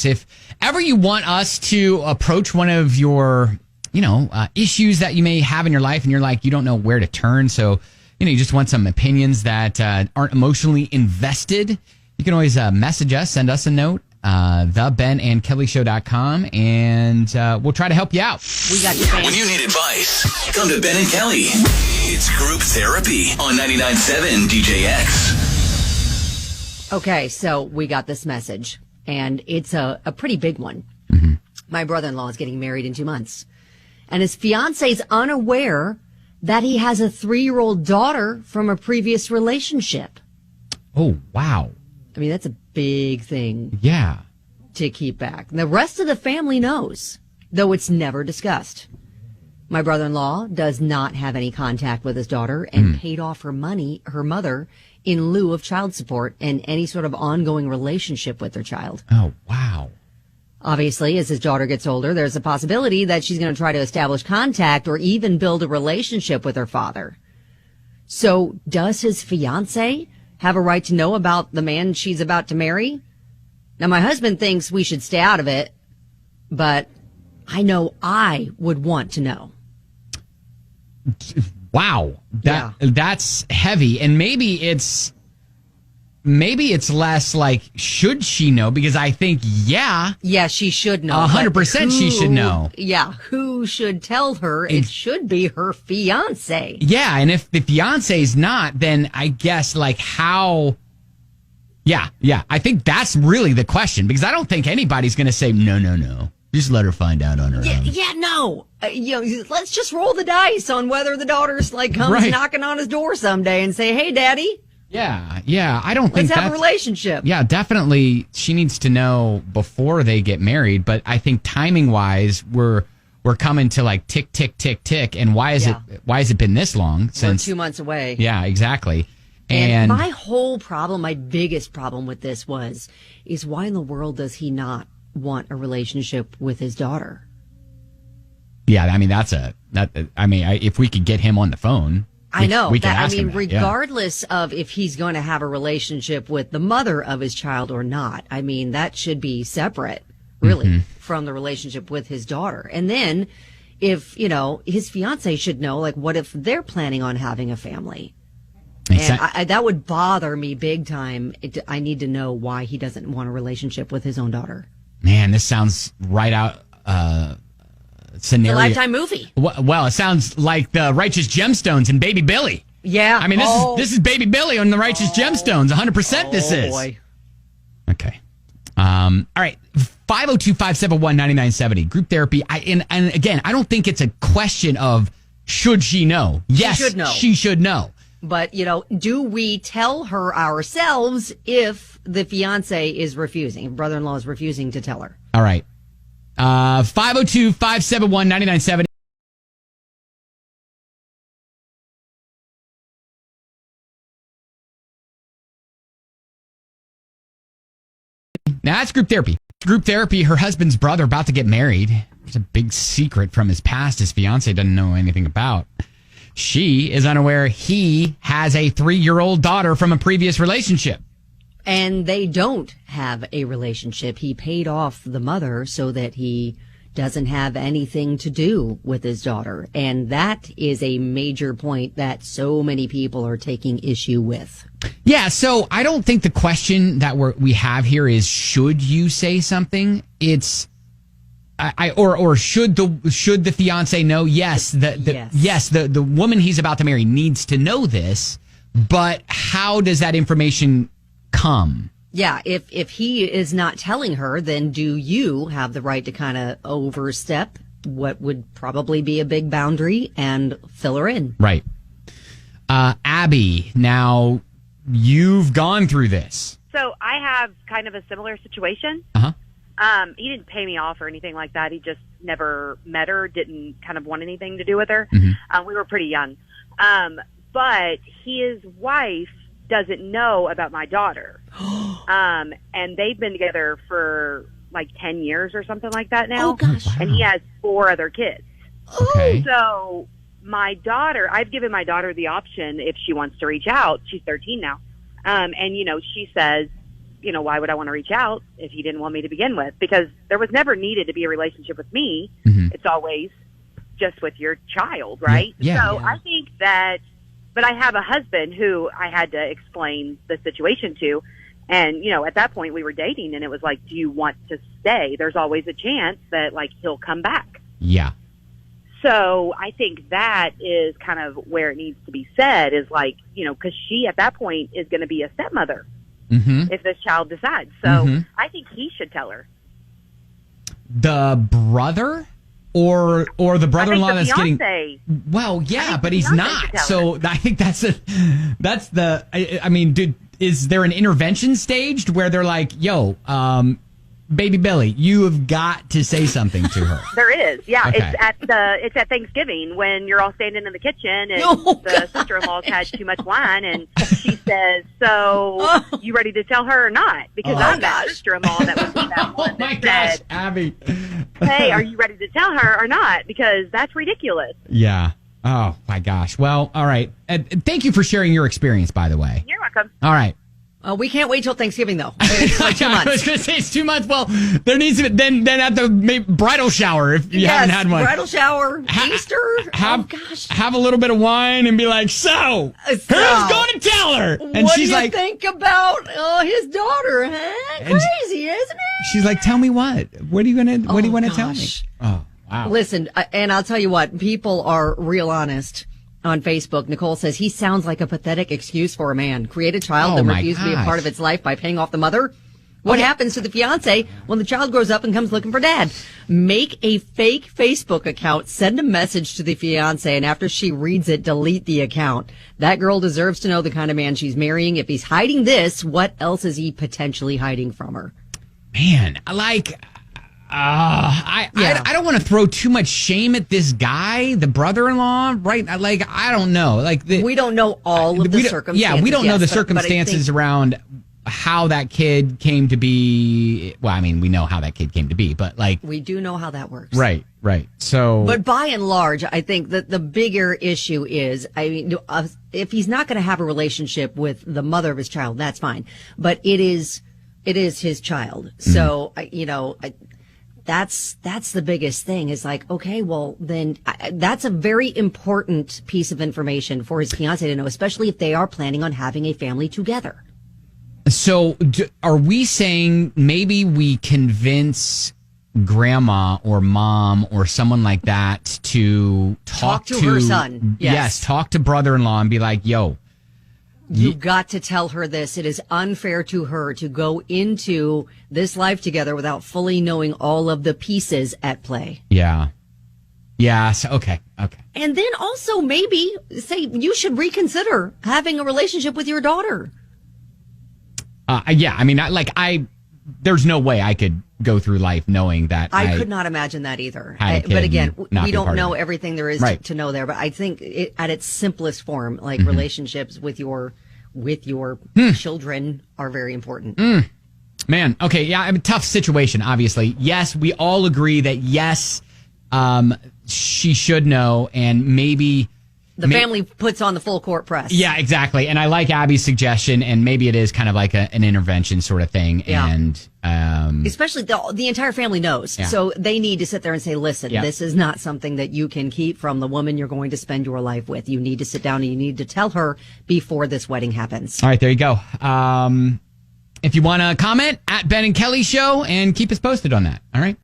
inbox. If ever you want us to approach one of your, issues that you may have in your life and you're like, you don't know where to turn. So, you just want some opinions that aren't emotionally invested. You can always message us, send us a note, thebenandkellyshow.com, and we'll try to help you out. We got your When you need advice, come to Ben and Kelly. It's Group Therapy on 99.7 DJX. Okay, so we got this message, and it's a pretty big one. Mm-hmm. My brother-in-law is getting married in 2 months, and his fiancée is unaware that he has a 3-year-old daughter from a previous relationship. Oh, wow. I mean, that's a big thing. Yeah. To keep back. The rest of the family knows, though it's never discussed. My brother-in-law does not have any contact with his daughter and paid off her mother, in lieu of child support and any sort of ongoing relationship with their child. Oh, wow. Obviously, as his daughter gets older, there's a possibility that she's going to try to establish contact or even build a relationship with her father. So does his fiancée have a right to know about the man she's about to marry? Now, my husband thinks we should stay out of it, but I know I would want to know. Wow. That's heavy. And maybe it's less like, should she know? Because I think, yeah, she should know. 100% she should know. Yeah. Who should tell her? It should be her fiance. Yeah. And if the fiance's not, then I guess how. Yeah. I think that's really the question, because I don't think anybody's going to say, no. Just let her find out on her own. Yeah, no. Let's just roll the dice on whether the daughter's comes knocking on his door someday and say, hey, daddy. Yeah. I don't think let's have a relationship. Yeah, definitely. She needs to know before they get married. But I think timing wise, we're coming to tick, tick, tick, tick. And why has it been this long since we're 2 months away? Yeah, exactly. And my whole problem, my biggest problem with this is why in the world does he not want a relationship with his daughter? Yeah, I mean, if we could get him on the phone. I know. We can ask him regardless of if he's going to have a relationship with the mother of his child or not, I mean, that should be separate, really, from the relationship with his daughter. And then if, his fiance should know, what if they're planning on having a family? And that would bother me big time. I need to know why he doesn't want a relationship with his own daughter. Man, this sounds right out scenario. It's a Lifetime movie. Well, it sounds like the Righteous Gemstones and Baby Billy. Yeah. I mean, this is Baby Billy on the Righteous Gemstones. 100% this is. Boy. Okay. All right. 502-571-9970. Group therapy. And again, I don't think it's a question of should she know. Yes, she should know. But, do we tell her ourselves if the fiance is refusing, if brother-in-law is refusing to tell her? All right. 502-571-9970. Now, that's group therapy. Group therapy, her husband's brother about to get married. It's a big secret from his past his fiance doesn't know anything about. She is unaware he has a 3-year-old daughter from a previous relationship. And they don't have a relationship. He paid off the mother so that he doesn't have anything to do with his daughter. And that is a major point that so many people are taking issue with. Yeah, so I don't think the question that we have here is, should you say something? It's or should the fiance know? Yes, the woman he's about to marry needs to know this, but how does that information come? Yeah, if he is not telling her, then do you have the right to kind of overstep what would probably be a big boundary and fill her in? Right. Abby, now you've gone through this. So I have kind of a similar situation. Uh-huh. He didn't pay me off or anything like that. He just never met her, didn't kind of want anything to do with her. Mm-hmm. We were pretty young. But his wife doesn't know about my daughter. And they've been together for 10 years or something like that now. Oh, gosh. Wow. And he has 4 other kids. Okay. So my daughter, I've given my daughter the option if she wants to reach out. She's 13 now. And, she says, why would I want to reach out if he didn't want me to begin with? Because there was never needed to be a relationship with me. Mm-hmm. It's always just with your child, right? So I think that, but I have a husband who I had to explain the situation to. And, at that point we were dating, and it was like, do you want to stay? There's always a chance that, like, he'll come back. Yeah. So I think that is kind of where it needs to be said, is like, because she at that point is going to be a stepmother if this child decides. So I think he should tell her. The brother or the brother-in-law that's getting. Well, yeah, but he's not. So I think that's the. I mean, dude, is there an intervention staged where they're like, "Yo, baby Billy, you have got to say something to her"? There is, yeah. Okay. It's at Thanksgiving when you're all standing in the kitchen and the sister-in-law's had too much wine, and she says, "So you ready to tell her or not?" Because I'm that sister-in-law that was that one that said, Abby, "Hey, are you ready to tell her or not?" Because that's ridiculous. Yeah. Oh my gosh. Well, all right. Thank you for sharing your experience, by the way. You're welcome. All right. We can't wait till Thanksgiving, though. It's like 2 months. I was going to say it's 2 months. Well, there needs to be then at the bridal shower if you haven't had one. Bridal shower, Easter. Have a little bit of wine and be like, so who's going to tell her? And what she's do you like, think about his daughter? Huh? Crazy, isn't it? She's like, tell me what? What do you want to tell me? Oh, wow. Listen, and I'll tell you what, people are real honest. On Facebook, Nicole says he sounds like a pathetic excuse for a man. Create a child and refuse to be a part of its life by paying off the mother. What happens to the fiance when the child grows up and comes looking for dad? Make a fake Facebook account, send a message to the fiance, and after she reads it, delete the account. That girl deserves to know the kind of man she's marrying. If he's hiding this, what else is he potentially hiding from her? Man, I don't want to throw too much shame at this guy, the brother-in-law, right? Like, I don't know. Like, we don't know all of the circumstances. Yeah, we don't know the circumstances around how that kid came to be. Well, I mean, we know how that kid came to be, but like, we do know how that works. Right. So, but by and large, I think that the bigger issue is, I mean, if he's not going to have a relationship with the mother of his child, that's fine. But it is his child. So, That's the biggest thing is like, okay, well, then that's a very important piece of information for his fiance to know, especially if they are planning on having a family together. So are we saying maybe we convince grandma or mom or someone like that to talk to her son? Yes, talk to brother-in-law and be like, yo. You've got to tell her this. It is unfair to her to go into this life together without fully knowing all of the pieces at play. Yeah. Yeah. So, okay. And then also maybe say you should reconsider having a relationship with your daughter. Yeah. I mean, there's no way I could go through life knowing that. I could not imagine that either. But again, we don't know everything there is to know there. But I think at its simplest form, like relationships with your children are very important. Man, okay, yeah, I mean, tough situation, obviously. Yes, we all agree that yes, she should know, and maybe the family puts on the full court press. Yeah, exactly. And I like Abby's suggestion, and maybe it is kind of like an intervention sort of thing. Yeah. And especially the entire family knows. Yeah. So they need to sit there and say, listen, this is not something that you can keep from the woman you're going to spend your life with. You need to sit down and you need to tell her before this wedding happens. All right, there you go. If you want to comment, at Ben and Kelly Show, and keep us posted on that. All right.